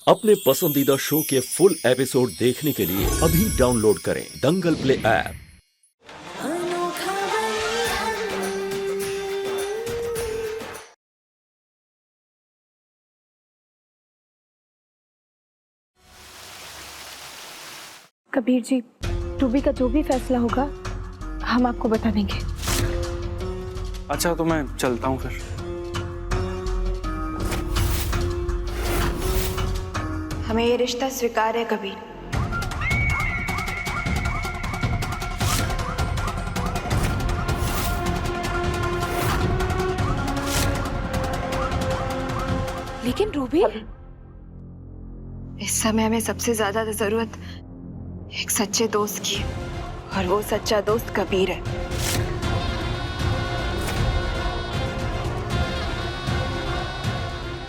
अपने पसंदीदा शो के फुल एपिसोड देखने के लिए अभी डाउनलोड करें दंगल play app. Kabir ji, Ruby का जो भी फैसला होगा हम आपको बता देंगे। अच्छा तो मैं चलता हूँ फिर। हमें ये रिश्ता स्वीकार है कबीर। लेकिन रूबी, इस समय हमें सबसे ज्यादा जरूरत एक सच्चे दोस्त की है, और वो सच्चा दोस्त कबीर है।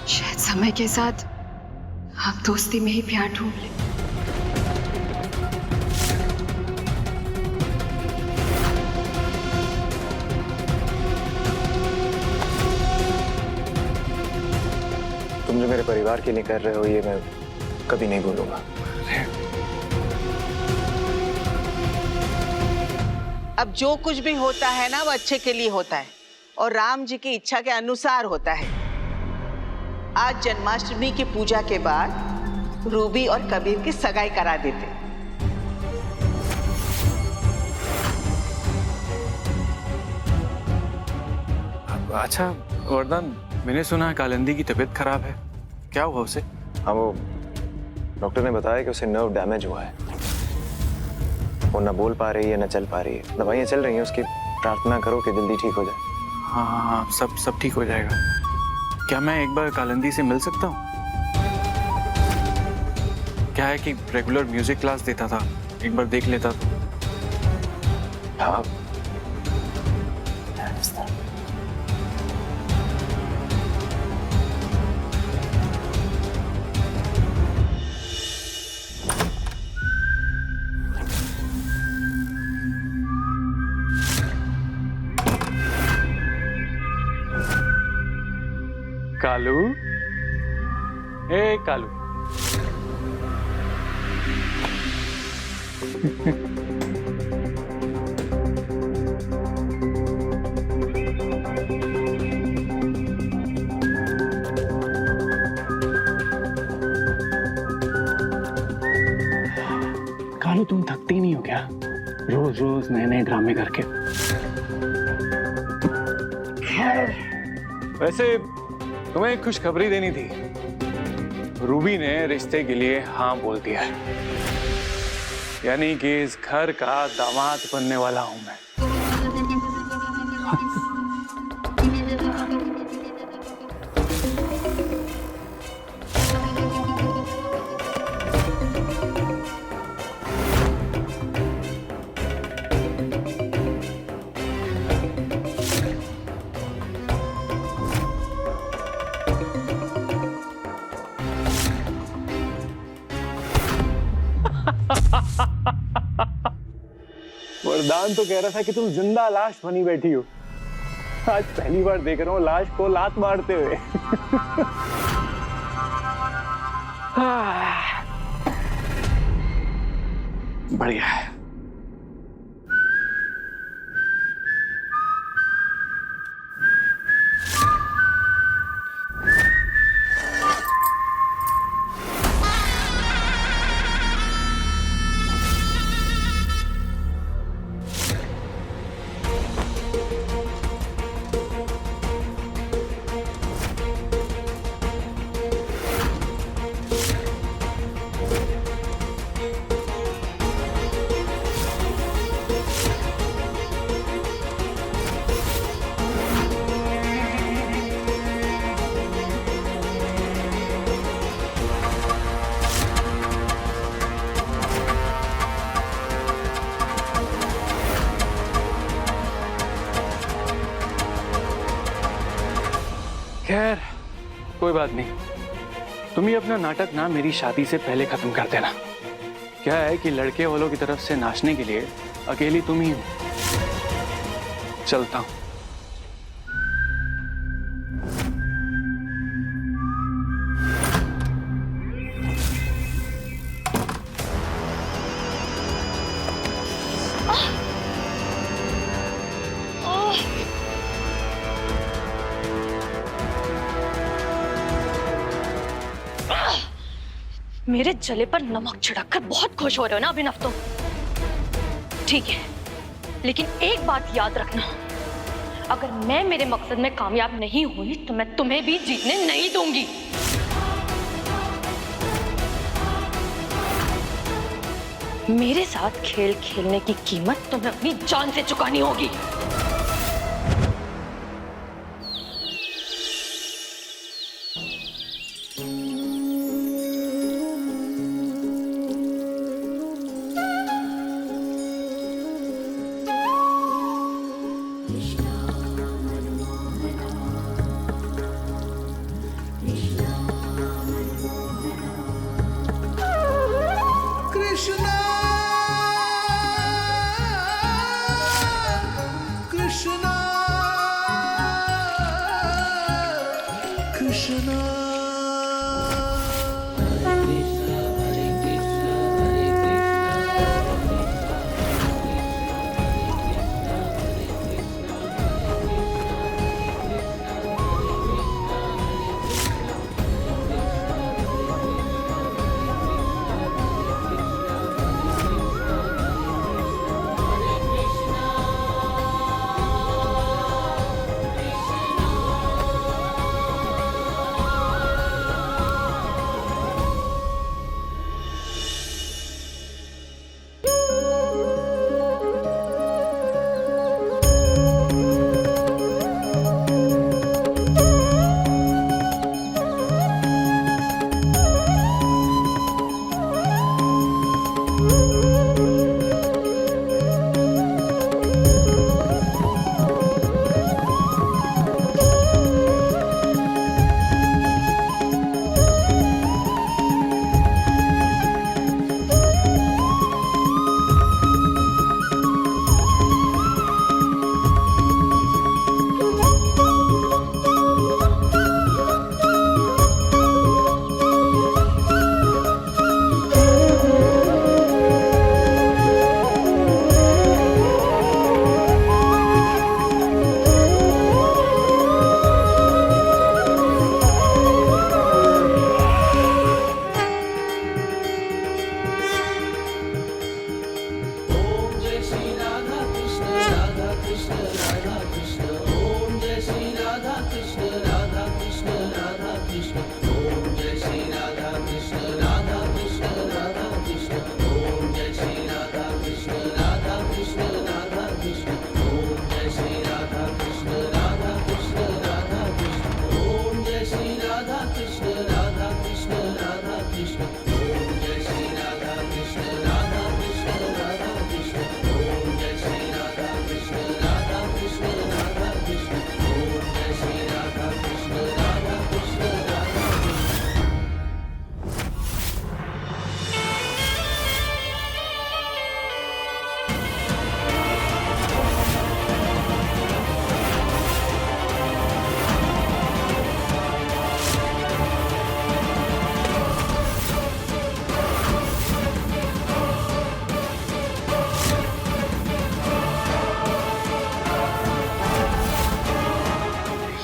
शायद समय के साथ हम दोस्ती में ही प्यार ढूंढ लें। तुम जो मेरे परिवार के लिए कर रहे हो ये मैं कभी नहीं भूलूंगा। अब जो कुछ भी होता है ना वो अच्छे के लिए होता है और राम जी की इच्छा के अनुसार होता है। आज जन्माष्टमी की पूजा के बाद रूबी और कबीर की सगाई करा देते। अच्छा वरदान, मैंने सुना है कालिंदी की तबीयत खराब है, क्या हुआ उसे? हाँ, वो डॉक्टर ने बताया कि उसे नर्व डैमेज हुआ है। वो ना बोल पा रही है ना चल पा रही है। दवाइयाँ चल रही हैं उसकी, प्रार्थना करो कि जल्दी ठीक हो जाए। हाँ हाँ हाँ, सब ठीक हो जाएगा। क्या मैं एक बार कालिंदी से मिल सकता हूँ? क्या है कि रेगुलर म्यूजिक क्लास देता था, एक बार देख लेता तो। हाँ कालू, ए कालू। कालू, तुम थकती नहीं हो क्या रोज रोज नए नए ड्रामे करके? वैसे तुम्हें एक खुशखबरी देनी थी। रूबी ने रिश्ते के लिए हाँ बोल दिया है, यानी कि इस घर का दामाद बनने वाला हूं मैं। वरदान तो कह रहा था कि तुम जिंदा लाश बनी बैठी हो। आज पहली बार देख रहा हूँ लाश को लात मारते हुए। बढ़िया है। खैर कोई बात नहीं, तुम ही अपना नाटक ना मेरी शादी से पहले खत्म कर देना। क्या है कि लड़के वालों की तरफ से नाचने के लिए अकेली तुम ही हो। चलता हूं। मेरे जले पर नमक छिड़ककर बहुत खुश हो रहे हो ना अभिनव तुम? ठीक है, लेकिन एक बात याद रखना, अगर मैं मेरे मकसद में कामयाब नहीं हुई तो मैं तुम्हें भी जीतने नहीं दूंगी। मेरे साथ खेल खेलने की कीमत तुम्हें अपनी जान से चुकानी होगी।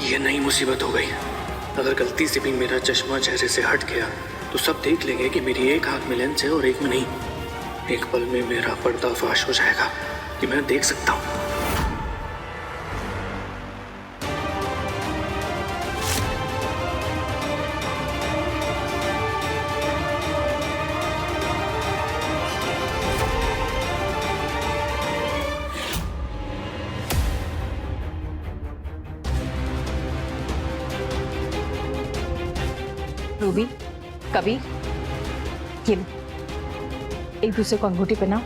ये नई मुसीबत हो गई। अगर गलती से भी मेरा चश्मा चेहरे से हट गया तो सब देख लेंगे कि मेरी एक आंख में लेंस है और एक में नहीं। एक पल में मेरा पर्दाफाश हो जाएगा कि मैं देख सकता हूँ। रूबी, कबीर, ये लो, एक दूसरे को अंगूठी पहनाओ।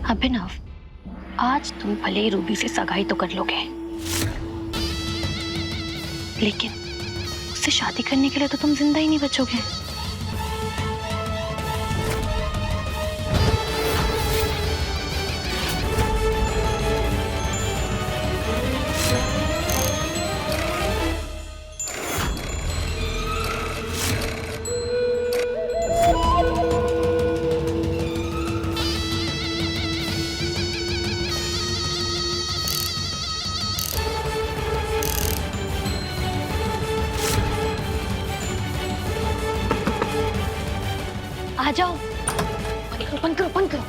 अभिनव, आज तुम भले ही रूबी से सगाई तो कर लोगे, लेकिन उससे शादी करने के लिए तो तुम जिंदा ही नहीं बचोगे। आ जाओ, बंद करो, बंद करो।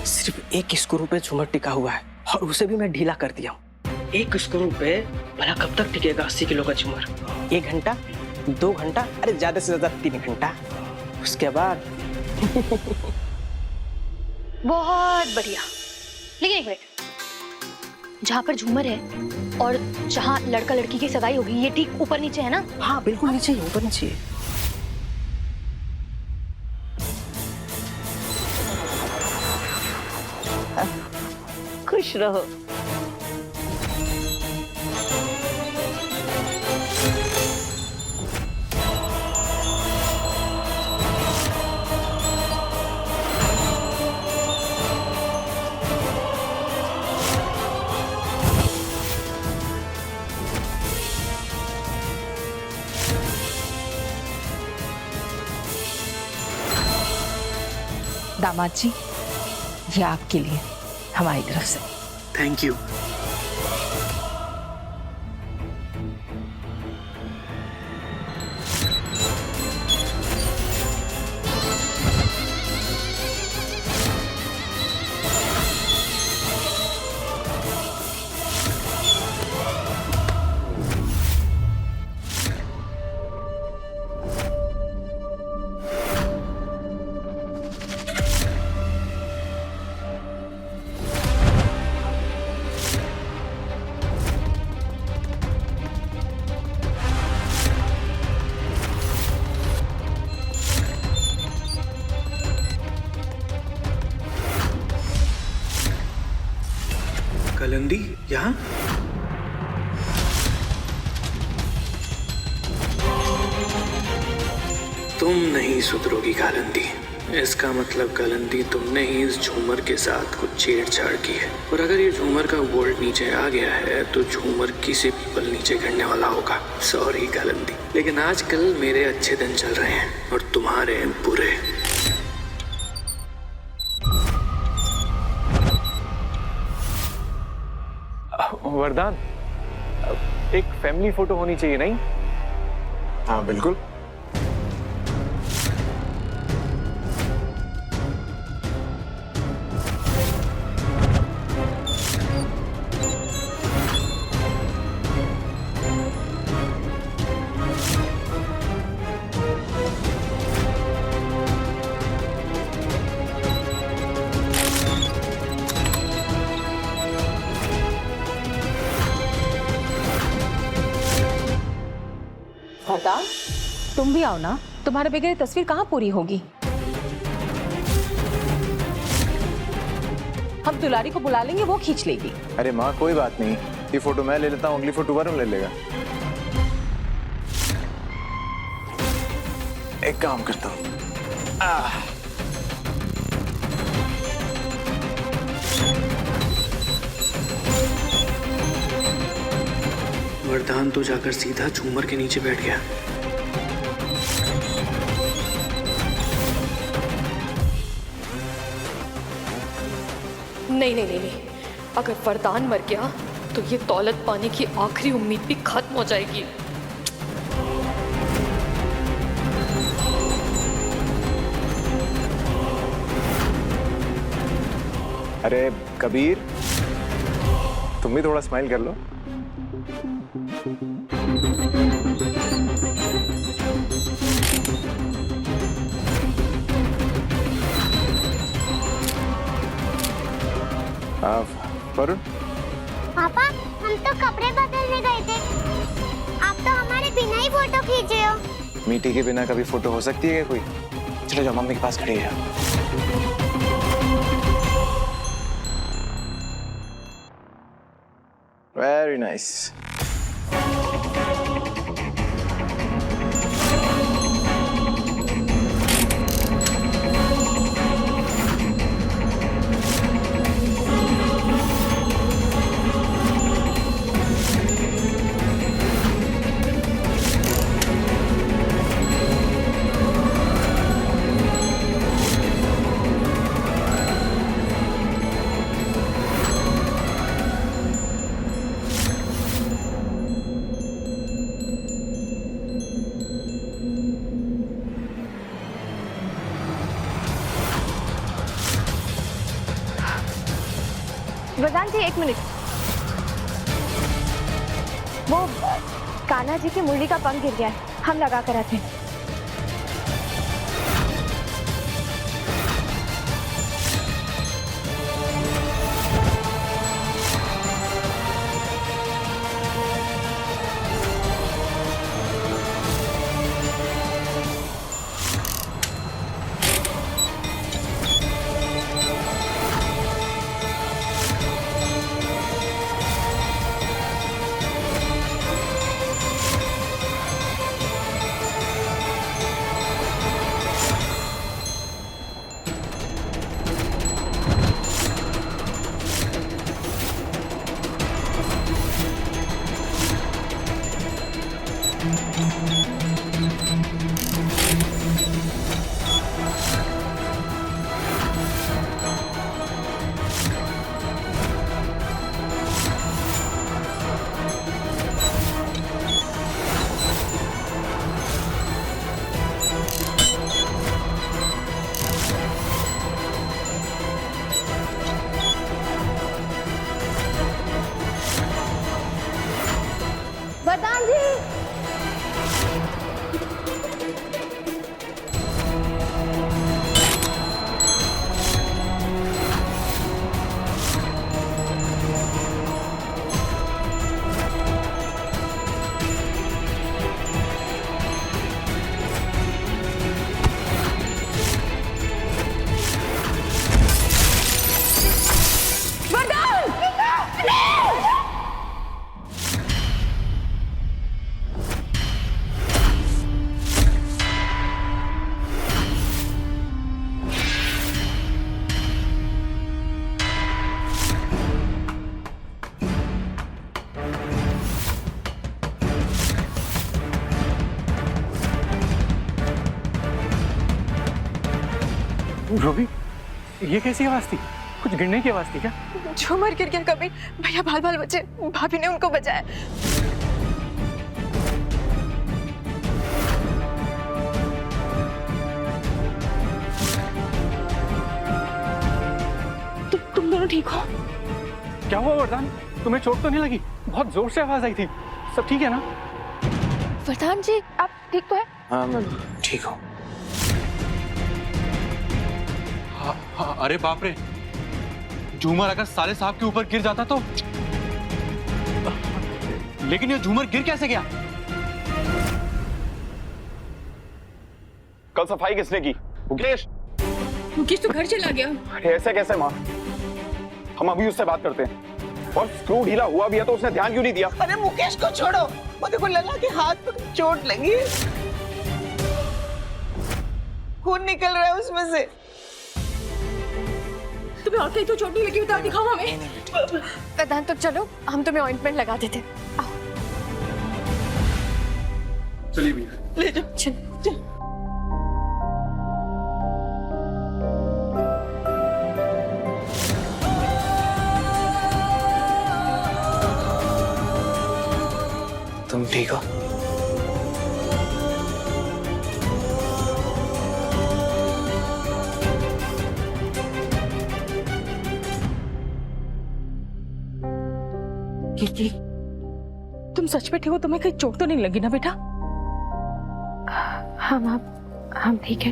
सिर्फ एक स्क्रू पे झूमर टिका हुआ है और उसे भी मैं ढीला कर दिया हूँ। एक स्क्रू पे भला कब तक टिकेगा 80 किलो का झूमर? 1 घंटा, 2 घंटा, अरे ज्यादा से ज्यादा 3 घंटा। उसके बाद बहुत बढ़िया। लेकिन एक मिनट, जहाँ पर झूमर है और जहाँ लड़का लड़की की सगाई होगी, ये ठीक ऊपर नीचे है ना? हाँ बिल्कुल नीचे ही, ऊपर नीचे ही। खुश रहो। दामाद जी, ये आपके लिए हमारी तरफ से। Thank you. कलंदी यहाँ? तुम नहीं सुधरोगी कालंदी। इसका मतलब कलंदी, तुमने ही इस झूमर के साथ कुछ छेड़छाड़ की है, और अगर ये झूमर का वोल्ट नीचे आ गया है तो झूमर किसी भी पल नीचे गिरने वाला होगा। सॉरी कलंदी, लेकिन आजकल मेरे अच्छे दिन चल रहे हैं और तुम्हारे बुरे। वरदान, एक फैमिली फोटो होनी चाहिए नहीं? हाँ बिल्कुल। वरदान, तुम भी आओ ना, तुम्हारे बगैर ये तस्वीर कहाँ पूरी होगी। हम दुलारी को बुला लेंगे, वो खींच लेगी। अरे माँ कोई बात नहीं, ये फोटो मैं ले लेता हूँ, अगली फोटो वरुण ले लेगा। एक काम करता हूँ। वरदान तो जाकर सीधा झूमर के नीचे बैठ गया। नहीं नहीं नहीं नहीं, अगर वरदान मर गया तो ये दौलत पाने की आखिरी उम्मीद भी खत्म हो जाएगी। अरे कबीर, तुम भी थोड़ा स्माइल कर लो। वरुण, पापा, हम तो कपड़े बदलने गए थे, आप तो हमारे बिना ही फोटो खींचे हो। मीठी के बिना कभी फोटो हो सकती है क्या कोई? चलो जाओ, मम्मी के पास खड़ी है। Very nice. वरदान जी, एक मिनट। वो कान्हा जी की मुरली का पंख गिर गया है, हम लगा कर आते हैं। वरदान जी, रूबी, ये कैसी आवाज थी? कुछ गिरने की आवाज थी क्या? झूमर गिर गया कबीर। भैया बाल बाल बचे, भाभी ने उनको बचाया। तुम दोनों ठीक हो? क्या हुआ वरदान? तुम्हें चोट तो नहीं लगी? बहुत जोर से आवाज आई थी। सब ठीक है ना? वरदान जी, आप ठीक तो है? हाँ, मैं ठीक हूँ। हाँ, अरे बाप रे, झूमर अगर साले साहब के ऊपर गिर जाता तो। लेकिन ये झूमर गिर कैसे गया? कल सफाई किसने की? मुकेश। मुकेश तो घर चला गया। ऐसे कैसे माँ? हम अभी उससे बात करते हैं। और स्क्रू ढीला हुआ भी है तो उसने ध्यान क्यों नहीं दिया? अरे मुकेश को छोड़ो, मुझे को लगा कि हाथ पर चोट लगी है। खून निकल रहा है उसमें से। तुम्हें और कहीं तो चोट नहीं लगी? बता, दिखाओ हमें। वरदान, तो चलो हम तुम्हें ऑइंटमेंट लगा देते। आओ। चलिए भैया। ले जाओ। चल। तुम ठीक हो? कीर्ति, तुम सच में ठीक हो? तुम्हें कहीं चोट तो नहीं लगी ना बेटा? हम ठीक है।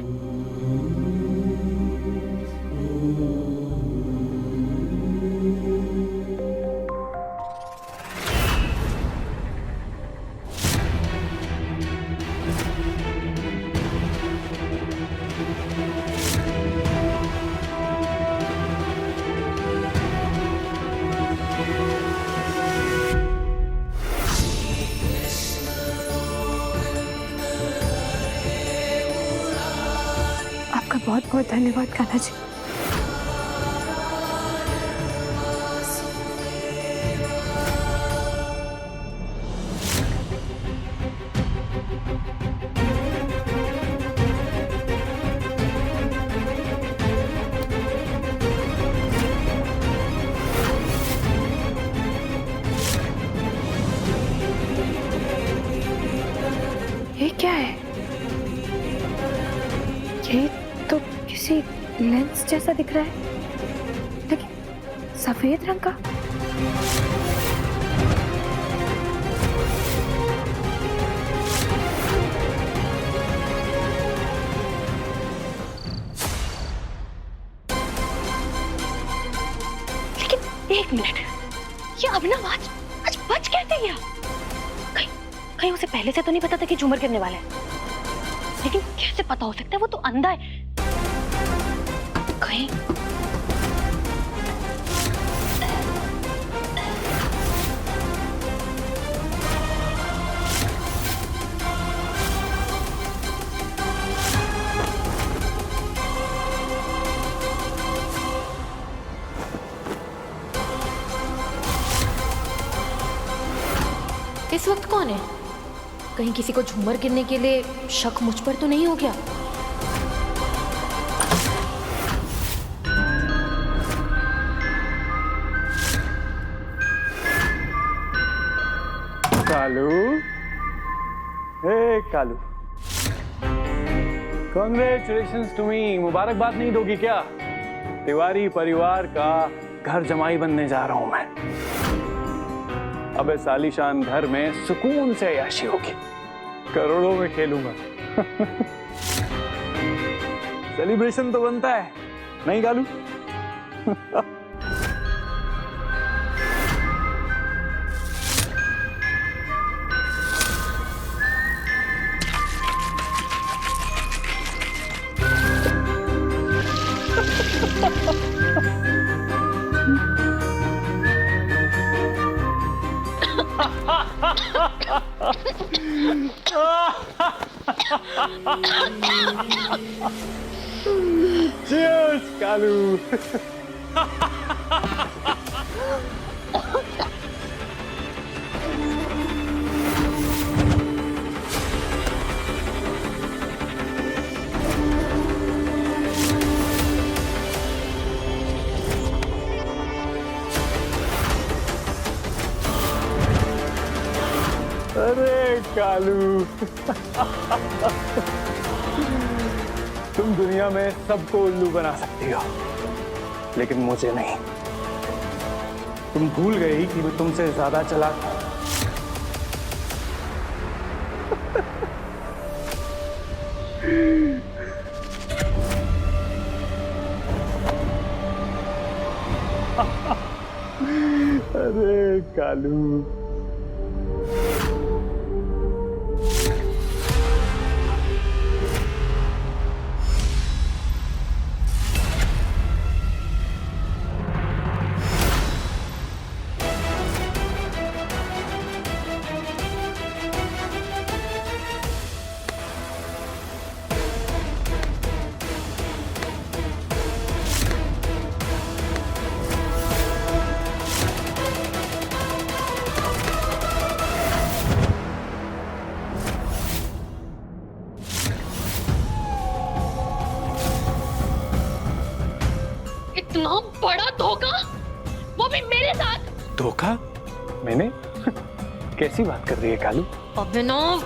आपका बहुत बहुत धन्यवाद कान्हा जी। ये क्या है? ये तो किसी लेंस जैसा दिख रहा है, लेकिन सफेद रंग का। लेकिन एक मिनट, ये अभिनव आज बच कैसे गया? कहीं उसे पहले से तो नहीं पता था कि झूमर गिरने वाला है, लेकिन कैसे पता हो सकता है? वो तो अंधा है। कहीं इस वक्त कौन है? कहीं किसी को झूमर गिरने के लिए शक मुझ पर तो नहीं हो गया? कालू, हे कालू, कांग्रेचुलेशंस टू मी। मुबारकबाद नहीं दोगी क्या? तिवारी परिवार का घर जमाई बनने जा रहा हूं मैं। अब इस आलीशान घर में सुकून से ऐशी होगी, करोड़ों में खेलूंगा। सेलिब्रेशन तो बनता है, नहीं कालू? Cheers, कालू। अरे कालू, तुम दुनिया में सबको उल्लू बना सकती हो, लेकिन मुझे नहीं। तुम भूल गई कि मैं तुमसे ज्यादा चालाक हूं। अरे कालू, इतना बड़ा धोखा, वो भी मेरे साथ। धोखा? मैंने? कैसी बात कर रही है कालू? अभिनव,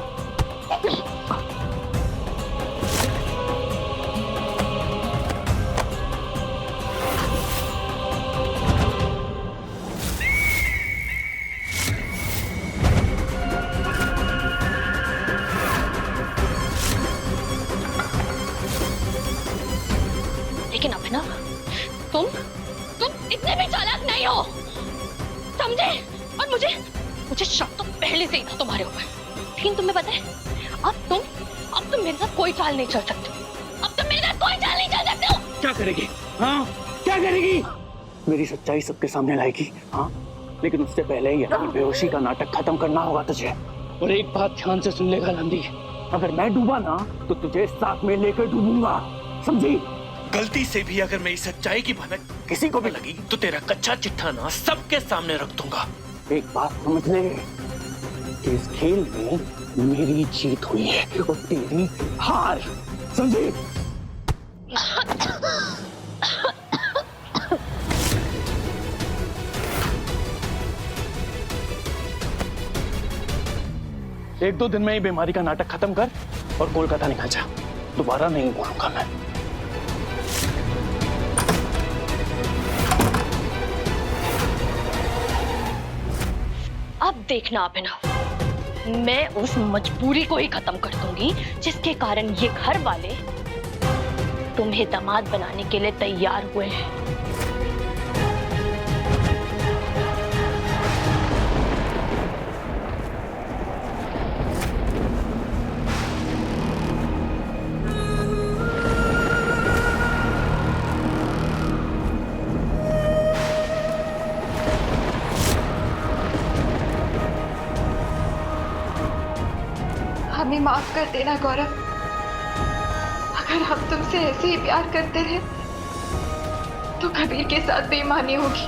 लेकिन अभिनव, तुम इतने भी चालाक नहीं हो, समझे? और मुझे शक तो पहले से ही था तुम्हारे ऊपर, लेकिन तुम्हें पता है, अब तुम मेरे साथ कोई चाल नहीं चल सकते। अब तुम मेरे साथ कोई चाल नहीं चल सकते हो। क्या करेगी? हाँ, क्या करेगी? मेरी सच्चाई सबके सामने लाएगी, हाँ? लेकिन उससे पहले ये बेहोशी का नाटक खत्म करना होगा तुझे। और एक बात ध्यान से सुन लेगा नंदी, अगर मैं डूबा ना तो तुझे साथ में लेकर डूबूंगा, समझी? गलती से भी अगर मेरी सच्चाई की भनक किसी को भी लगी तो तेरा कच्चा चिट्ठा ना सबके सामने रख दूंगा। एक बात समझ ले कि इस खेल में मेरी जीत हुई है और तेरी हार, समझी? एक दो दिन में ही बीमारी का नाटक खत्म कर और कोलकाता निकल जा। दोबारा नहीं बोलूंगा मैं। अब देखना अभिनव, मैं उस मजबूरी को ही खत्म कर दूंगी जिसके कारण ये घर वाले तुम्हें दामाद बनाने के लिए तैयार हुए हैं। हमें माफ कर देना गौरव। अगर हम तुमसे ऐसे ही प्यार करते रहे तो कबीर के साथ बेईमानी होगी।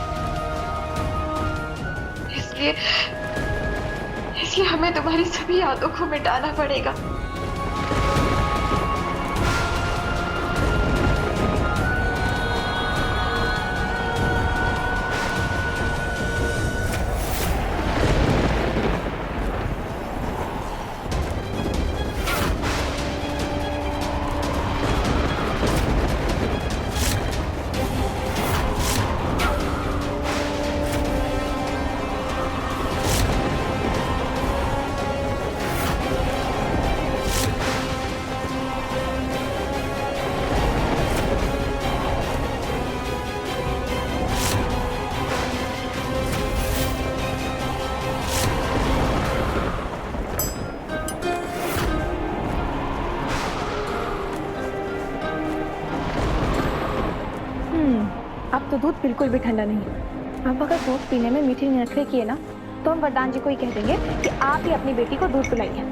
इसलिए हमें तुम्हारी सभी यादों को मिटाना पड़ेगा। अब तो दूध बिल्कुल भी ठंडा नहीं है। अब अगर दूध पीने में मीठी नखरे किए ना तो हम वरदान जी को ही कह देंगे कि आप ही अपनी बेटी को दूध पिलाइए।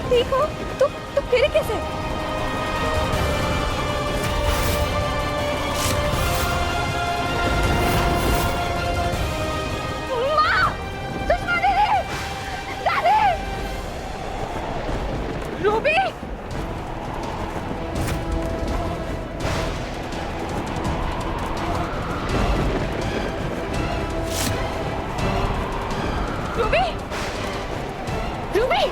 ठीक हो? तुम गिरे कैसे? माँ! सुषमा दीदी! दादी! रूबी! रूबी! रूबी!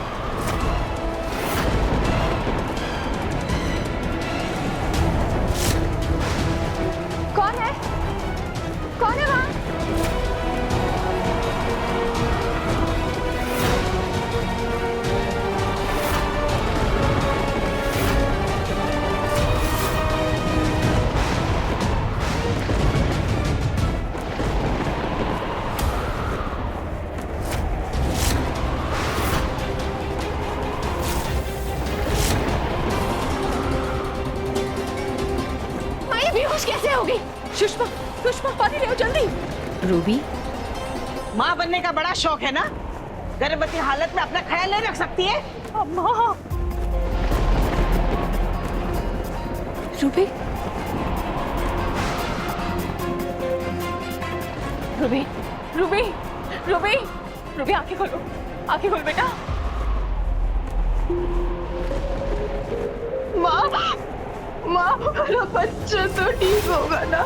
कौन है? कौन है वहां? माँ बेहोश कैसे होगी? सुषमा, सुषमा पानी ले आओ जल्दी। रूबी, माँ बनने का बड़ा शौक है ना? गर्भवती हालत में अपना ख्याल नहीं रख सकती है? अम्मा। Ruby, Ruby, Ruby, Ruby, Ruby आंखें खोलो, आंखें खोल बेटा। माँ, माँ, मेरा बच्चा तो ठीक होगा ना?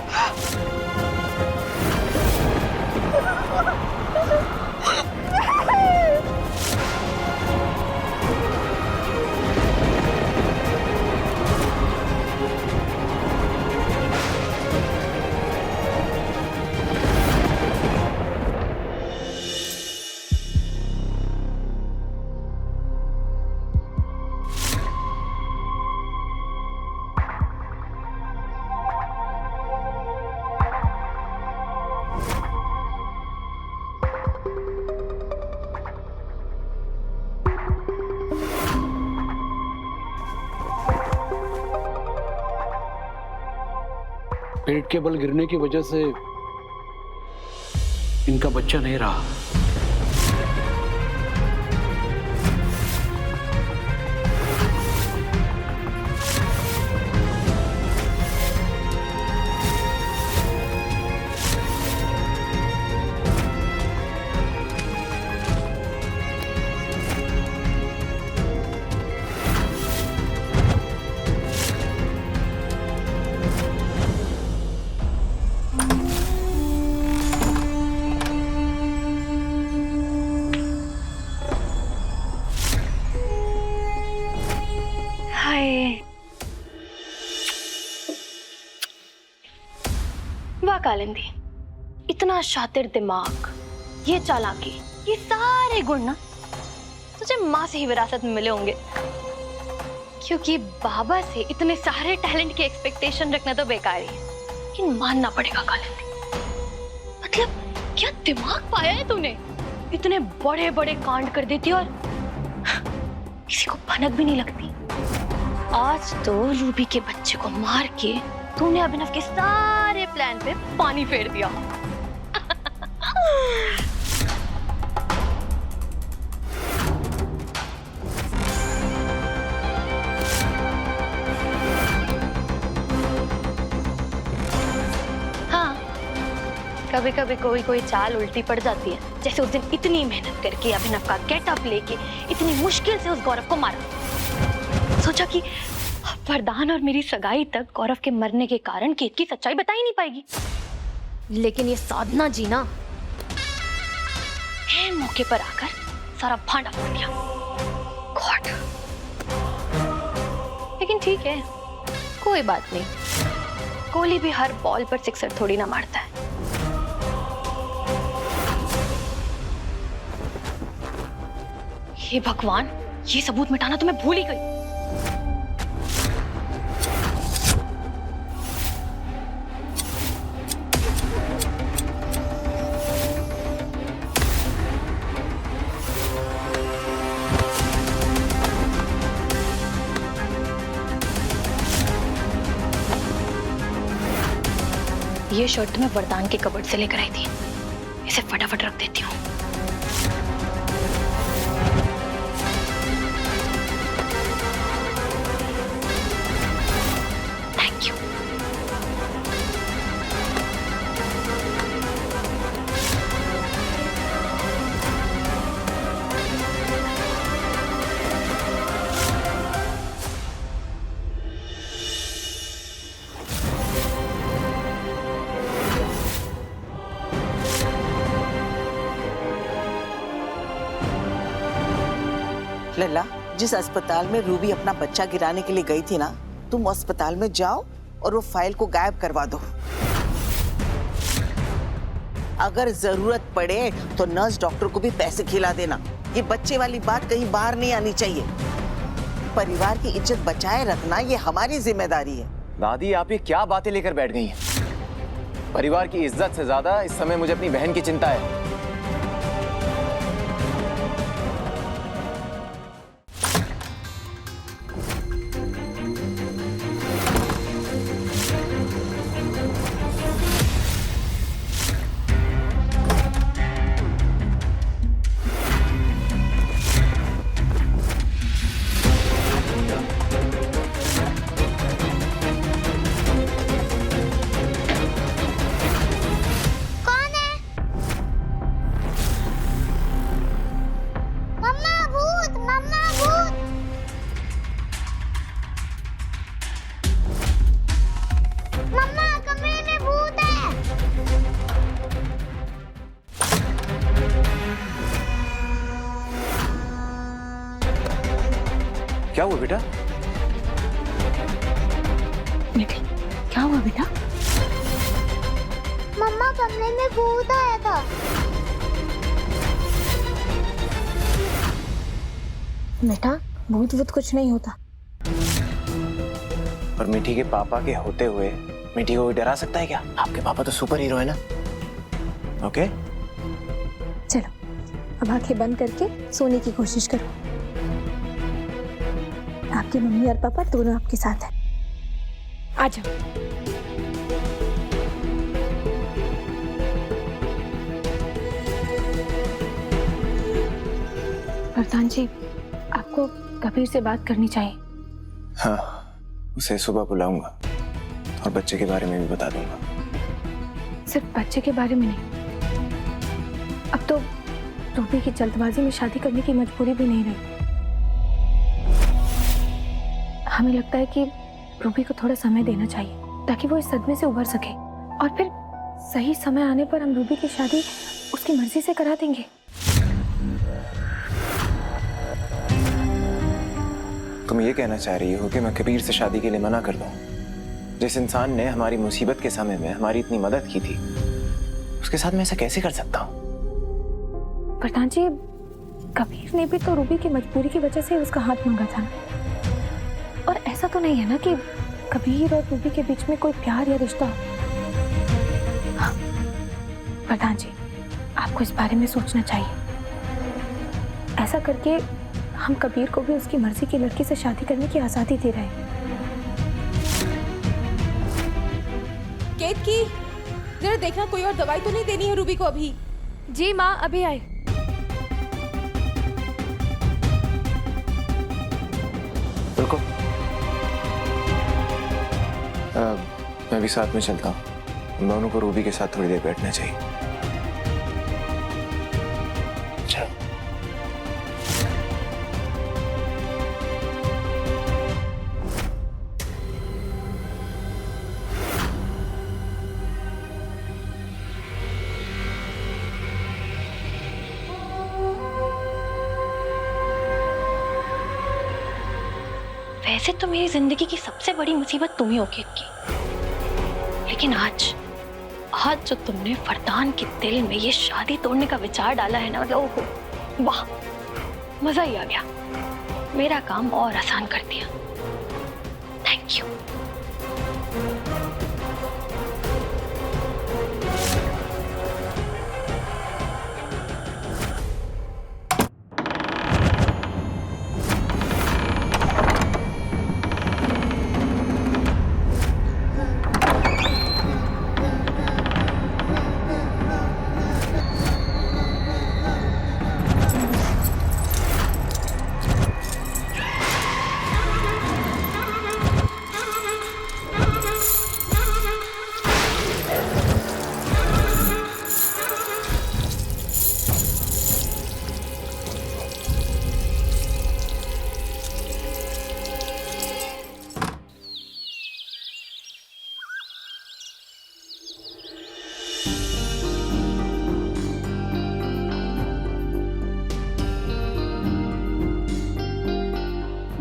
पेट के बल गिरने की वजह से इनका बच्चा नहीं रहा। वाह कालिंदी, इतना शातिर दिमाग, ये चालाकी, ये सारे गुण ना तुझे माँ से ही विरासत में मिले होंगे। क्योंकि बाबा से इतने सारे टैलेंट के एक्सपेक्टेशन रखना तो बेकार ही है, लेकिन मानना पड़ेगा कालिंदी। मतलब क्या दिमाग पाया है तूने? इतने बड़े बड़े कांड कर देती और किसी को भनक भी नहीं लगती। आज तो रूबी के बच्चे को मार के तूने अभिनव के सारे प्लान पे पानी फेर दिया। हाँ, कभी कभी कोई चाल उल्टी पड़ जाती है, जैसे उस दिन इतनी मेहनत करके अभिनव का गेटअप लेके इतनी मुश्किल से उस गौरव को मारा। सोचा कि वरदान और मेरी सगाई तक गौरव के मरने के कारण केत की सच्चाई बता ही नहीं पाएगी, लेकिन ये साधना जी ना है मौके पर आकर सारा भांडा फोड़ दिया। गॉड, लेकिन ठीक है, कोई बात नहीं, कोहली भी हर बॉल पर सिक्सर थोड़ी ना मारता है। हे भगवान, ये सबूत मिटाना तो मैं भूल ही गई। ये शर्ट मैं वरदान के कबर्ड से लेकर आई थी, इसे फटाफट रख देती हूँ। Thank you. लल्ला, जिस अस्पताल में रूबी अपना बच्चा गिराने के लिए गई थी ना, तुम अस्पताल में जाओ और वो फाइल को गायब करवा दो। अगर जरूरत पड़े तो नर्स डॉक्टर को भी पैसे खिला देना। ये बच्चे वाली बात कहीं बाहर नहीं आनी चाहिए। परिवार की इज्जत बचाए रखना ये हमारी जिम्मेदारी है। दादी, आप ये क्या बातें लेकर बैठ गई हैं? परिवार की इज्जत से ज्यादा इस समय मुझे अपनी बहन की चिंता है। क्या हुआ बेटा? क्या हुआ बेटा? मम्मा, कमरे में भूत आया था। बेटा, भूत वूत कुछ नहीं होता। और मिठी के पापा के होते हुए मिठी को डरा सकता है क्या? आपके पापा तो सुपर हीरो है ना। ओके, चलो अब आंखें बंद करके सोने की कोशिश करो। आपकी मम्मी और पापा दोनों आपके साथ हैं। आ जाओ। प्रधान जी, आपको कबीर से बात करनी चाहिए। हाँ, उसे सुबह बुलाऊंगा और बच्चे के बारे में भी बता दूंगा। सिर्फ बच्चे के बारे में नहीं, अब तो रूबी की जल्दबाजी में शादी करने की मजबूरी भी नहीं रही। हमें लगता है कि रूबी को थोड़ा समय देना चाहिए ताकि वो इस सदमे से उभर सके, और फिर सही समय आने पर हम रूबी की शादी उसकी मर्जी से करा देंगे। तुम ये कहना चाह रही हो कि मैं कबीर से शादी के लिए मना कर दूं? जिस इंसान ने हमारी मुसीबत के समय में हमारी इतनी मदद की थी, उसके साथ मैं ऐसा कैसे कर सकता हूँ? प्रधान जी, कबीर ने भी तो रूबी की मजबूरी की वजह से उसका हाथ मांगा था, और ऐसा तो नहीं है ना कि कबीर और रूबी के बीच में कोई प्यार या रिश्ता। हाँ, प्रधान जी, आपको इस बारे में सोचना चाहिए। ऐसा करके हम कबीर को भी उसकी मर्जी की लड़की से शादी करने की आजादी दे रहे हैं। केतकी, जरा देखना कोई और दवाई तो नहीं देनी है रूबी को अभी। जी माँ, अभी आए। रुको, मैं भी साथ में चलता हूँ। हम दोनों को रूबी के साथ थोड़ी देर बैठना चाहिए। चलो। वैसे तो मेरी जिंदगी की सबसे बड़ी मुसीबत तुम ही हो केतकी, लेकिन आज जो तुमने फरदान के दिल में ये शादी तोड़ने का विचार डाला है ना, मतलब ओहो वाह, मजा ही आ गया। मेरा काम और आसान कर दिया। Thank you.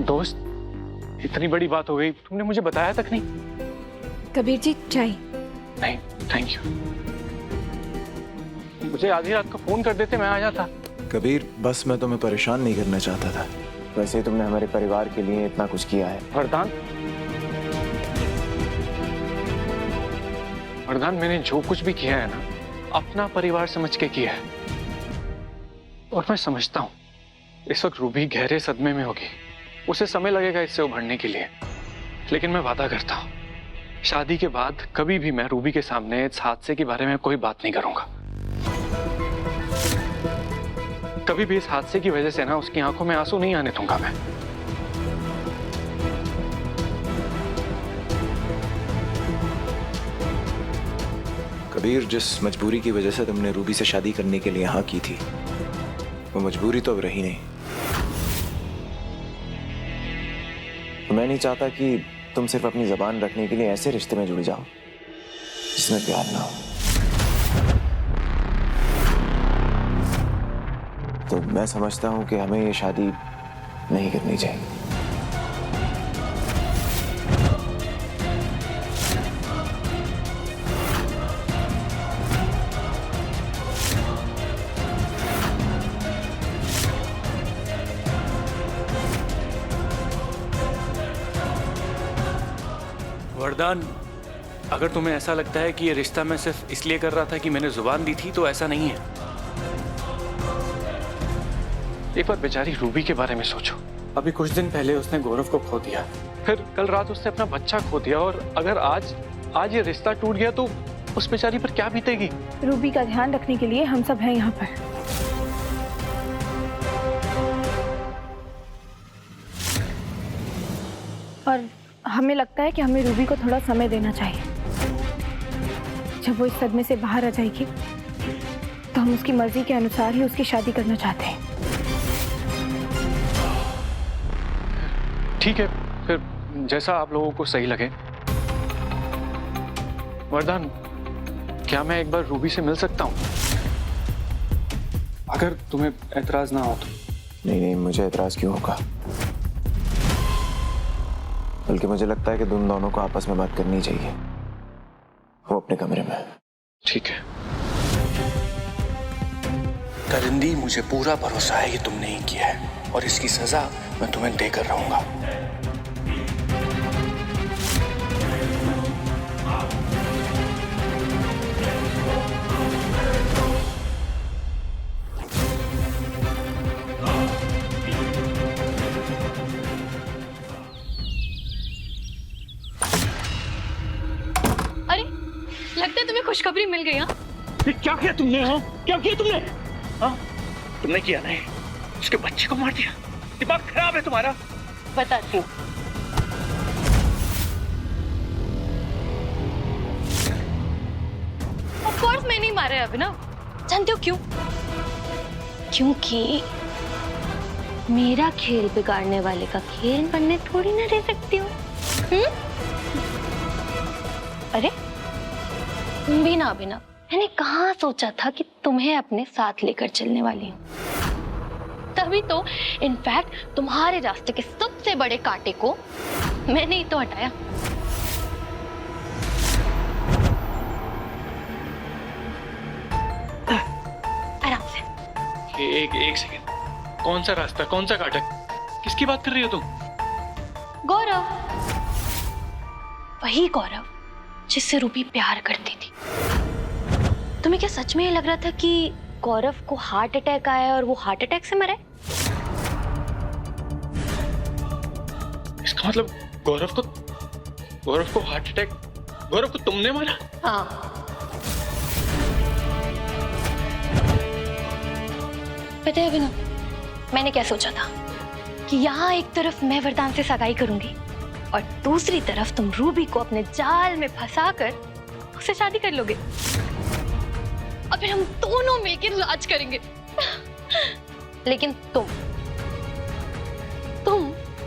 दोस्त, इतनी बड़ी बात हो गई, तुमने मुझे बताया तक नहीं। कबीर जी, चाय। नहीं, थैंक यू। मुझे आधी रात को फोन कर देते, मैं आ जाता। कबीर, बस मैं तुम्हें परेशान नहीं करना चाहता था। वैसे ही तुमने हमारे परिवार के लिए इतना कुछ किया है। वरदान, मैंने जो कुछ भी किया है ना, अपना परिवार समझ के किया है। और मैं समझता हूँ इस वक्त रूबी गहरे सदमे में होगी, उसे समय लगेगा इससे उभरने के लिए, लेकिन मैं वादा करता हूँ शादी के बाद कभी भी मैं रूबी के सामने इस हादसे के बारे में कोई बात नहीं करूंगा। कभी भी इस हादसे की वजह से ना उसकी आंखों में आंसू नहीं आने दूंगा मैं। कबीर, जिस मजबूरी की वजह से तुमने रूबी से शादी करने के लिए हाँ की थी, वो मजबूरी तो अब रही नहीं। मैं नहीं चाहता कि तुम सिर्फ अपनी जबान रखने के लिए ऐसे रिश्ते में जुड़ जाओ जिसमें प्यार ना हो। तो मैं समझता हूं कि हमें ये शादी नहीं करनी चाहिए। वरदान, अगर तुम्हें ऐसा लगता है कि ये रिश्ता मैं सिर्फ इसलिए कर रहा था कि मैंने जुबान दी थी, तो ऐसा नहीं है। एक बार बेचारी रूबी के बारे में सोचो। अभी कुछ दिन पहले उसने गौरव को खो दिया, फिर कल रात उसने अपना बच्चा खो दिया, और अगर आज ये रिश्ता टूट गया तो उस बेचारी पर क्या बीतेगी। रूबी का ध्यान रखने के लिए हम सब हैं यहाँ पर। और हमें लगता है कि हमें रूबी को थोड़ा समय देना चाहिए। जब वो इस सदमे से बाहर आ जाएगी तो हम उसकी मर्जी के अनुसार ही उसकी शादी करना चाहते हैं। ठीक है, फिर जैसा आप लोगों को सही लगे। वरदान, क्या मैं एक बार रूबी से मिल सकता हूँ? अगर तुम्हें एतराज ना हो तो। नहीं नहीं, मुझे एतराज क्यों होगा? बल्कि मुझे लगता है कि तुम दोनों को आपस में बात करनी चाहिए, वो अपने कमरे में। ठीक है। करिंदी, मुझे पूरा भरोसा है कि तुमने ही किया है और इसकी सजा मैं तुम्हें देकर रहूंगा। अरे, लगता है तुम्हें खुशखबरी मिल गई। हाँ, क्या किया तुमने? हाँ, क्या किया तुमने? हाँ, तुमने किया नहीं, उसके बच्चे को मार दिया। दिमाग खराब है तुम्हारा। बताती हूँ। ऑफ कोर्स मैं नहीं मारा है अभिनव। जानते हो क्यों? क्योंकि मेरा खेल बिगाड़ने वाले का खेल बनने थोड़ी ना रह सकती हूँ। अरे तुम भी ना अभिनव, मैंने कहाँ सोचा था कि तुम्हें अपने साथ लेकर चलने वाली हूँ। तभी तो इनफैक्ट तुम्हारे रास्ते के सबसे बड़े कांटे को मैंने ही तो हटाया। आराम से। एक सेकंड, कौन सा रास्ता, कौन सा कांटा? किसकी बात कर रही हो तुम? गौरव, वही गौरव जिससे रूबी प्यार करती थी। तुम्हें क्या सच में ये लग रहा था कि गौरव को हार्ट अटैक आया और वो हार्ट अटैक से मरा? इसका मतलब गौरव को हार्ट अटैक, गौरव को तुमने मारा? हाँ। पता है अभिनव, मैंने क्या सोचा था कि यहाँ एक तरफ मैं वरदान से सगाई करूंगी और दूसरी तरफ तुम रूबी को अपने जाल में फंसाकर उससे शादी कर लोगे और फिर हम दोनों मिलकर राज करेंगे। लेकिन तुम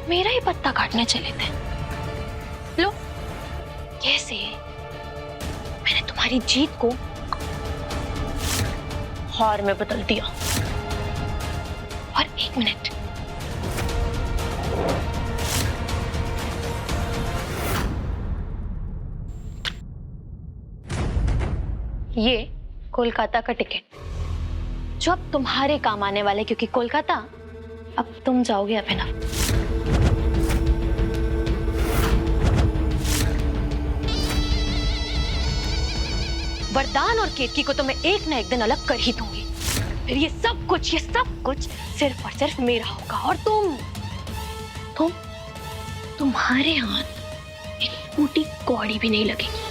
मेरा ही पत्ता काटने चले थे। लो, कैसे मैंने तुम्हारी जीत को हार में बदल दिया। और एक मिनट, ये कोलकाता का टिकट जो अब तुम्हारे काम आने वाले, क्योंकि कोलकाता अब तुम जाओगे अभिनव। वरदान और केतकी को तो मैं एक ना एक दिन अलग कर ही दूंगी। फिर ये सब कुछ सिर्फ और सिर्फ मेरा होगा और तुम्हारे हाथ एक फूटी कौड़ी भी नहीं लगेगी।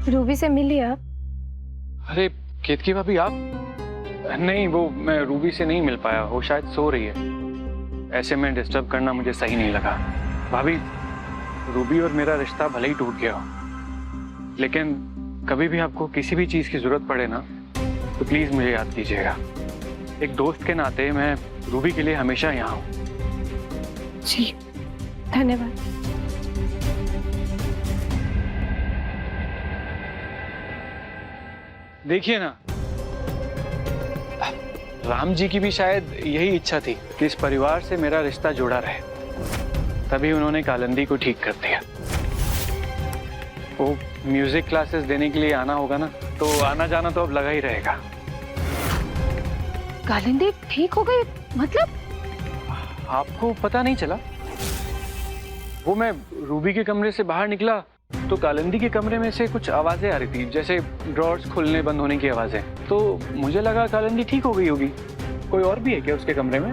रूबी से मिल लिया? अरे केतकी भाभी, आप? नहीं, वो मैं रूबी से नहीं मिल पाया, वो शायद सो रही है। ऐसे में डिस्टर्ब करना मुझे सही नहीं लगा। भाभी, रूबी और मेरा रिश्ता भले ही टूट गया हो, लेकिन कभी भी आपको किसी भी चीज की जरूरत पड़े ना तो प्लीज मुझे याद कीजिएगा। एक दोस्त के नाते मैं रूबी के लिए हमेशा यहाँ हूँ। जी, धन्यवाद। देखिए ना, राम जी की भी शायद यही इच्छा थी कि इस परिवार से मेरा रिश्ता जुड़ा रहे, तभी उन्होंने कालिंदी को ठीक कर दिया। वो म्यूजिक क्लासेस देने के लिए आना होगा ना, तो आना जाना तो अब लगा ही रहेगा। कालिंदी ठीक हो गई? मतलब आपको पता नहीं चला? वो मैं रूबी के कमरे से बाहर निकला तो कालिंदी के कमरे में से कुछ आवाजें आ रही थी, जैसे ड्रॉर्स खुलने बंद होने की आवाजें। तो मुझे लगा कालिंदी ठीक हो गई होगी। कोई और भी है क्या उसके कमरे में?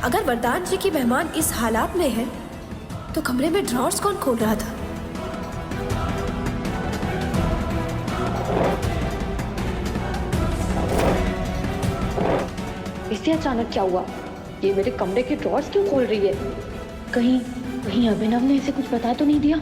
अगर वरदान जी की मेहमान इस हालात में है तो कमरे में ड्रॉर्स कौन खोल रहा था? इससे अचानक क्या हुआ? ये मेरे कमरे के ड्रॉर्स क्यों खोल रही है? कहीं अभिनव ने इसे कुछ बता तो नहीं दिया?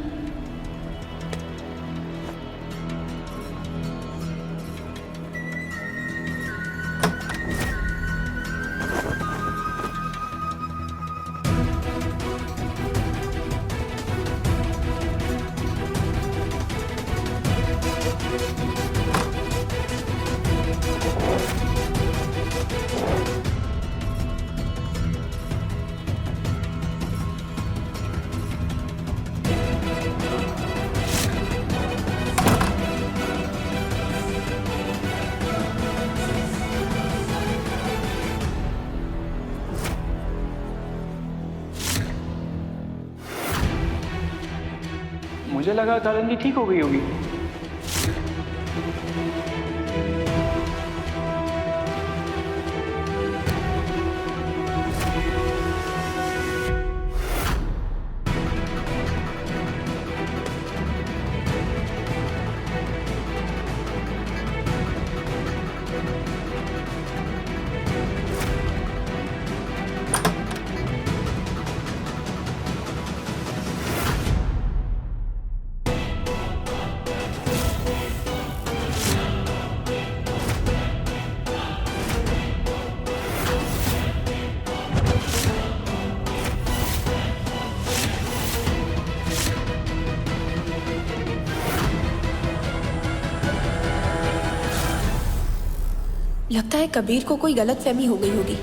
मुझे लगा कालिंदी ठीक हो गई होगी। लगता है कबीर को कोई गलतफहमी हो गई होगी।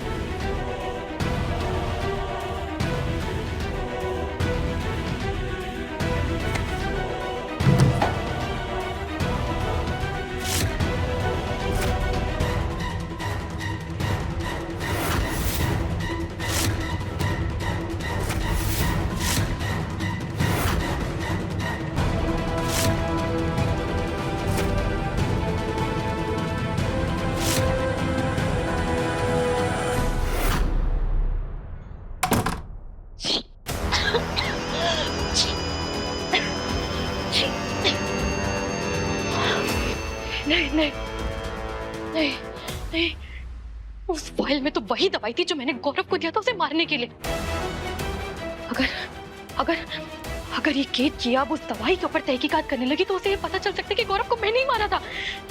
नहीं, उस फाइल में तो वही दवाई थी जो मैंने गौरव को दिया था उसे मारने के लिए। अगर ये केत किया अब उस दवाई के ऊपर तहकीकात करने लगी तो उसे ये पता चल सकता है कि गौरव को मैंने ही मारा था।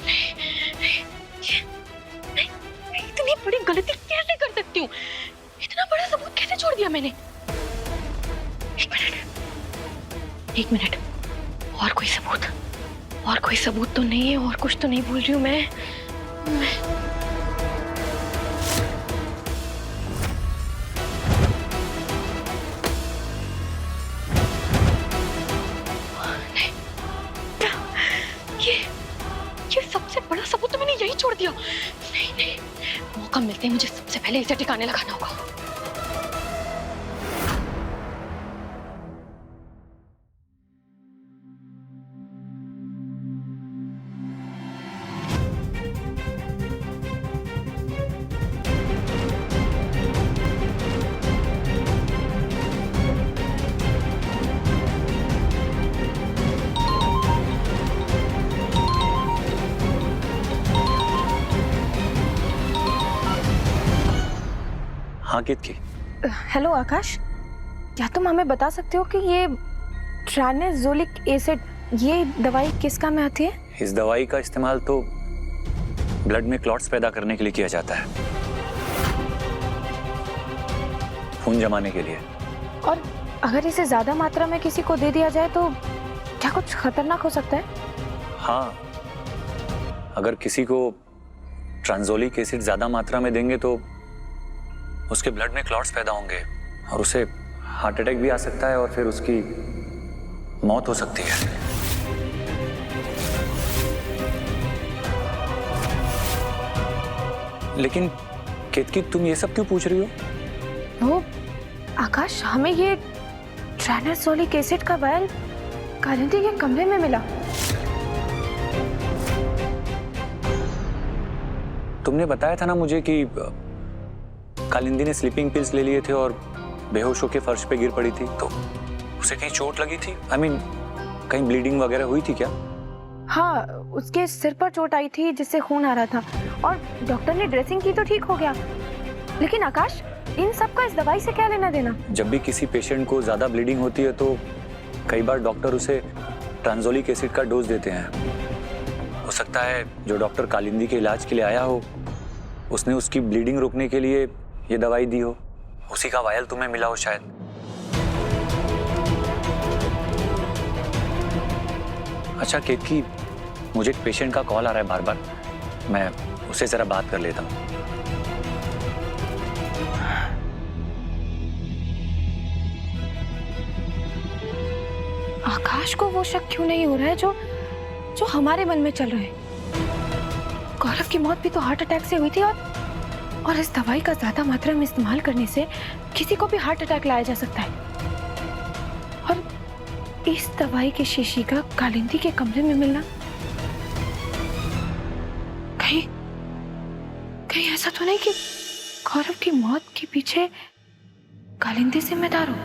नहीं, इतनी बड़ी गलती कैसे कर सकती हूँ? इतना बड़ा सबूत कैसे छोड़ दिया मैंने? एक मिनट, और कोई सबूत तो नहीं है? और कुछ तो नहीं भूल रही हूँ मैं? ये सबसे बड़ा सबूत तो मैंने यही छोड़ दिया। नहीं, मौका मिलते ही मुझे सबसे पहले इसे ठिकाने लगाना होगा। हाँ कित की? हेलो आकाश, क्या तुम हमें बता सकते हो कि ये ट्रानेजोलिक एसिड ये दवाई किस काम में आती है? इस दवाई का इस्तेमाल तो ब्लड में क्लॉट्स पैदा करने के लिए किया जाता है, खून जमाने के लिए। और अगर इसे ज्यादा मात्रा में किसी को दे दिया जाए तो क्या कुछ खतरनाक हो सकता है? हाँ, अगर किसी को ट्रांजोलिक एसिड ज्यादा मात्रा में देंगे तो उसके ब्लड में क्लॉट्स पैदा होंगे और उसे हार्ट अटैक भी आ सकता है और फिर उसकी मौत हो सकती है। लेकिन केतकी, तुम ये सब क्यों पूछ रही हो? वो आकाश, हमें ये ट्राइनाजोलिक एसिड का वायल कालिंदी के कमरे में मिला। तुमने बताया था ना मुझे कि कालिंदी ने स्लीपिंग पिल्स ले लिए थे और बेहोश होकर फर्श पे गिर पड़ी थी, तो उसे कहीं चोट लगी थी? I mean, कहीं ब्लीडिंग वगैरह हुई थी क्या? हाँ, उसके सिर पर चोट आई थी जिससे खून आ रहा था और डॉक्टर ने ड्रेसिंग की तो ठीक हो गया। लेकिन आकाश, इन सब का इस दवाई से क्या लेना देना? जब भी किसी पेशेंट को ज्यादा ब्लीडिंग होती है तो कई बार डॉक्टर उसे ट्रांजोलिक एसिड का डोज देते हैं। हो सकता है जो डॉक्टर कालिंदी के इलाज के लिए आया हो, उसने उसकी ब्लीडिंग रोकने के लिए ये दवाई दी हो, उसी का वायल तुम्हें मिला हो शायद। अच्छा केतकी, मुझे एक पेशेंट का कॉल आ रहा है बार बार, मैं उससे जरा बात कर लेता हूँ। आकाश को वो शक क्यों नहीं हो रहा है जो हमारे मन में चल रहा है? गौरव की मौत भी तो हार्ट अटैक से हुई थी और इस दवाई का ज्यादा मात्रा में इस्तेमाल करने से किसी को भी हार्ट अटैक लाया जा सकता है। और इस दवाई की शीशी का कालिंदी के कमरे में मिलना, कहीं ऐसा तो नहीं कि गौरव की मौत के पीछे कालिंदी जिम्मेदार हो?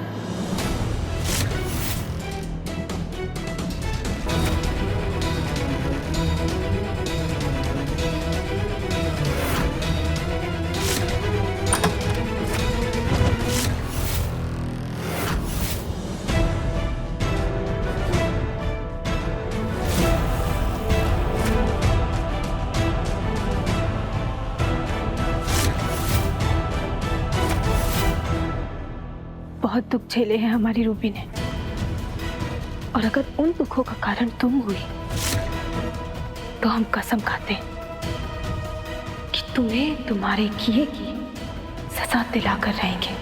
बहुत दुख झेले हैं हमारी रूबी ने, और अगर उन दुखों का कारण तुम हुई तो हम कसम खाते कि तुम्हें तुम्हारे किए की सजा दिलाकर रहेंगे।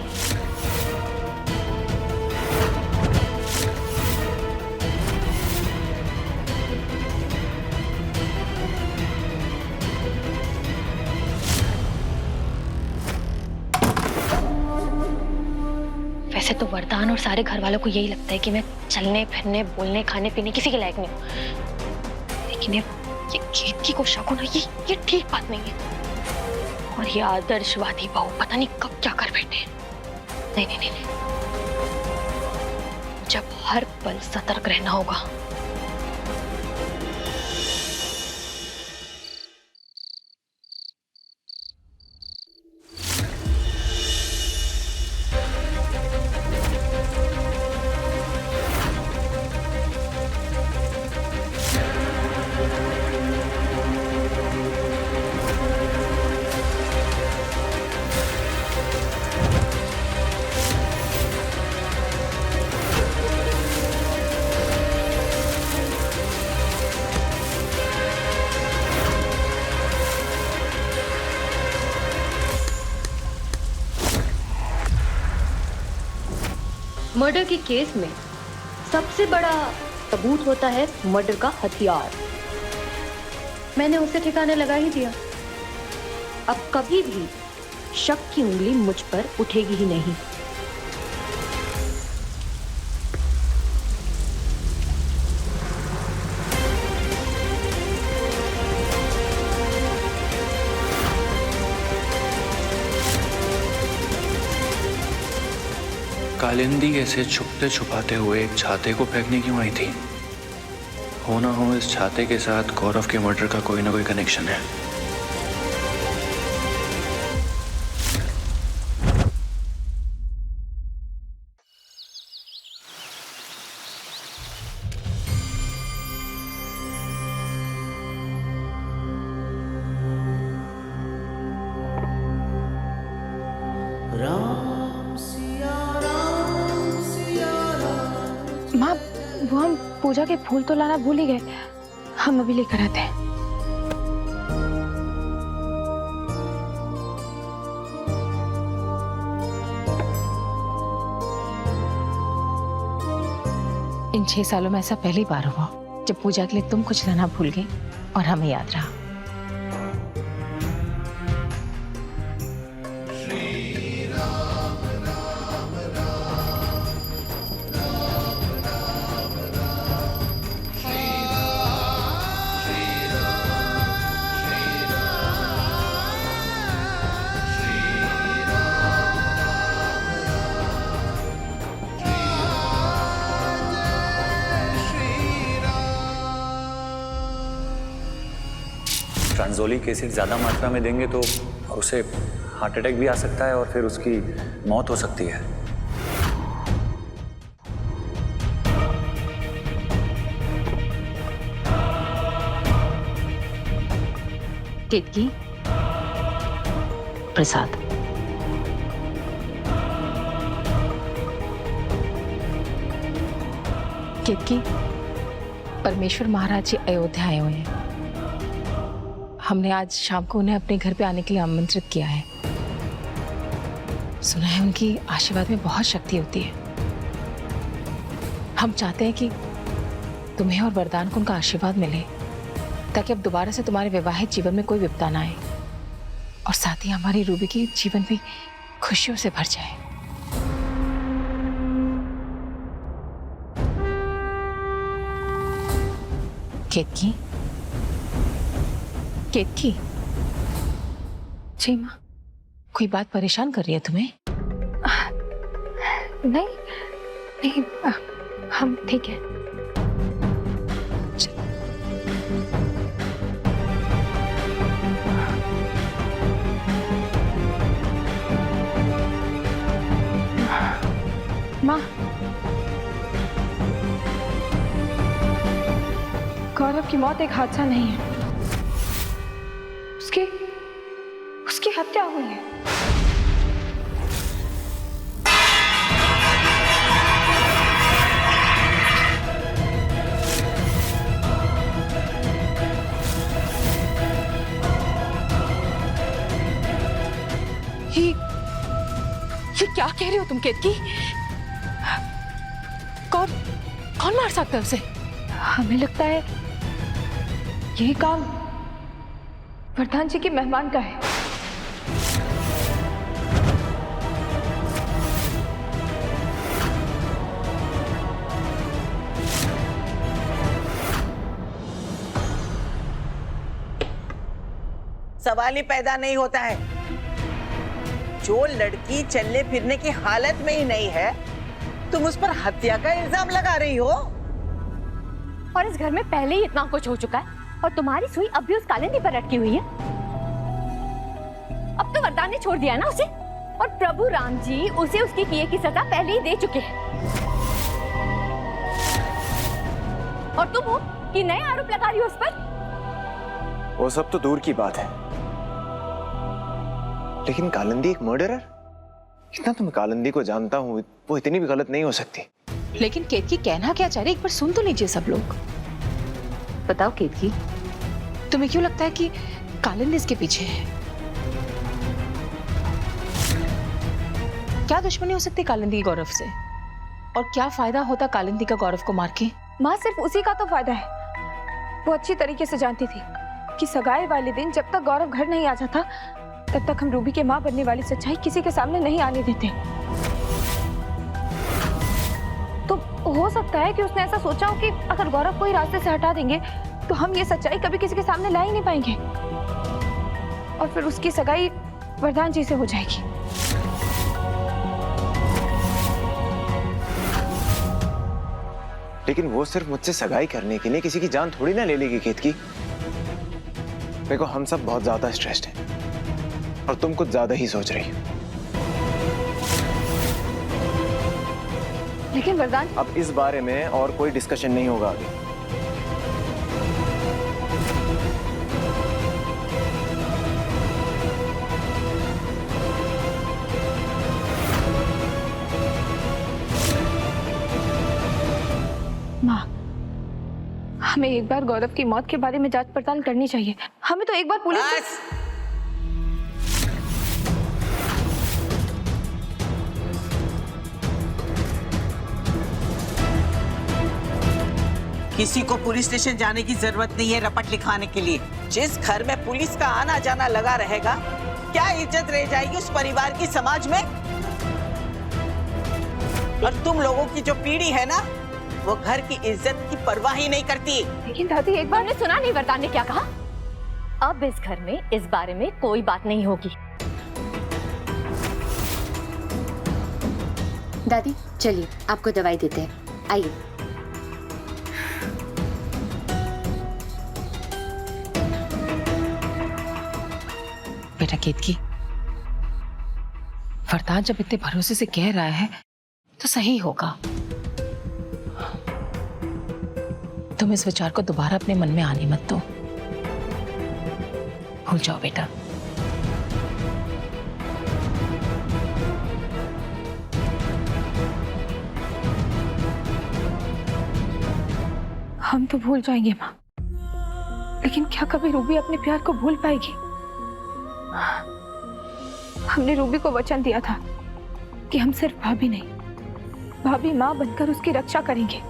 वैसे तो वरदान और सारे घर वालों को यही लगता है कि मैं चलने फिरने बोलने खाने पीने किसी के लायक नहीं हूँ, लेकिन ये केतकी को शक होना ये ठीक बात नहीं है। और ये आदर्शवादी बहू पता नहीं कब क्या कर बैठे। नहीं नहीं नहीं, जब हर पल सतर्क रहना होगा। मर्डर के केस में सबसे बड़ा सबूत होता है मर्डर का हथियार। मैंने उसे ठिकाने लगा ही दिया। अब कभी भी शक की उंगली मुझ पर उठेगी ही नहीं। कालिंदी ऐसे छुपते छुपाते हुए एक छाते को फेंकने क्यों आई थी? हो ना हो इस छाते के साथ गौरव के मर्डर का कोई ना कोई कनेक्शन है। राम सिया पूजा के फूल तो लाना भूल ही गए। हम अभी लेकर आते हैं। इन 6 सालों में ऐसा पहली बार हुआ जब पूजा के लिए तुम कुछ लाना भूल गई और हमें याद रहा। ट्रांजोली केसिड ज़्यादा मात्रा में देंगे तो उसे हार्ट अटैक भी आ सकता है और फिर उसकी मौत हो सकती है। केतकी, प्रसाद। केतकी, परमेश्वर महाराज जी अयोध्या आए हुए हैं। हमने आज शाम को उन्हें अपने घर पे आने के लिए आमंत्रित किया है। सुना है उनकी आशीर्वाद में बहुत शक्ति होती है। हम चाहते हैं कि तुम्हें और वरदान को उनका आशीर्वाद मिले, ताकि अब दोबारा से तुम्हारे वैवाहिक जीवन में कोई विपदा ना आए और साथ ही हमारी रूबी की जीवन भी खुशियों से भर जाए। केतकी, केतकी। जी माँ, कोई बात परेशान कर रही है तुम्हें? नहीं नहीं, हम ठीक है। माँ, गौरव की मौत एक हादसा नहीं है, उसकी हत्या हुई है। ये क्या कह रही हो तुम केतकी? कौन मार सकता है उसे? हमें लगता है यही काम वरदान जी के मेहमान का है। सवाल ही पैदा नहीं होता है। जो लड़की चलने फिरने की हालत में ही नहीं है, तुम उस पर हत्या का इल्जाम लगा रही हो। और इस घर में पहले ही इतना कुछ हो चुका है और तुम्हारी सुई अब भी उस कालिंदी पर अटकी हुई है। अब तो वरदान ने छोड़ दिया ना उसे, और प्रभु राम जी उसे उसके किए की सजा पहले ही दे चुके हैं। और तुम हो कि नए आरोप लगा रही हो उस पर? वो सब तो दूर की बात है, लेकिन कालिंदी एक मर्डरर? इतना तो मैं कालिंदी को जानता हूँ, वो इतनी भी गलत नहीं हो सकती। लेकिन केतकी कहना क्या चाह रही, एक बार सुन तो लीजिए सब लोग। बताओ केतकी, तुम्हें क्यों लगता है कि कालिंदी इसके पीछे है? क्या दुश्मनी हो सकती कालिंदी गौरव से, और क्या फायदा होता कालिंदी का गौरव को मार के? माँ, सिर्फ उसी का तो फायदा है। वो अच्छी तरीके से जानती थी कि सगाई वाले दिन जब तक गौरव घर नहीं आ जाता, तब तक हम रूबी के माँ बनने वाली सच्चाई किसी के सामने नहीं आने देते। तो हो सकता है कि उसने ऐसा सोचा हो कि अगर गौरव को ही रास्ते से हटा देंगे तो हम ये सच्चाई कभी किसी के सामने ला ही नहीं पाएंगे, और फिर उसकी सगाई वरदान जी से हो जाएगी। लेकिन वो सिर्फ मुझसे सगाई करने के लिए किसी की जान थोड़ी ना ले लेगी केतकी। देखो, हम सब बहुत ज्यादा स्ट्रेस्ड हैं और तुम कुछ ज्यादा ही सोच रही हो। लेकिन वरदान, अब इस बारे में और कोई डिस्कशन नहीं होगा आगे। माँ, हमें एक बार गौरव की मौत के बारे में जांच पड़ताल करनी चाहिए। हमें तो एक बार पुलिस किसी को पुलिस स्टेशन जाने की जरूरत नहीं है रपट लिखाने के लिए। जिस घर में पुलिस का आना जाना लगा रहेगा, क्या इज्जत रह जाएगी उस परिवार की समाज में? और तुम लोगों की जो पीढ़ी है ना, वो घर की इज्जत की परवाह ही नहीं करती। लेकिन दादी एक बार ने सुना नहीं वरदान ने क्या कहा? अब इस घर में इस बारे में कोई बात नहीं होगी। दादी चलिए आपको दवाई देते हैं, आइए। बेटा केतकी, वरदान जब इतने भरोसे से कह रहा है तो सही होगा। तुम इस विचार को दोबारा अपने मन में आने मत दो, भूल जाओ बेटा। हम तो भूल जाएंगे माँ, लेकिन क्या कभी रूबी अपने प्यार को भूल पाएगी? हमने रूबी को वचन दिया था कि हम सिर्फ भाभी नहीं, भाभी माँ बनकर उसकी रक्षा करेंगे।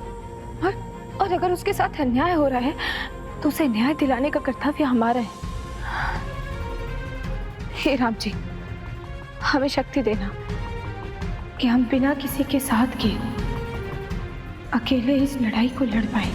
और अगर उसके साथ अन्याय हो रहा है तो उसे न्याय दिलाने का कर्तव्य हमारा है। हे राम जी, हमें शक्ति देना कि हम बिना किसी के साथ के अकेले इस लड़ाई को लड़ पाए।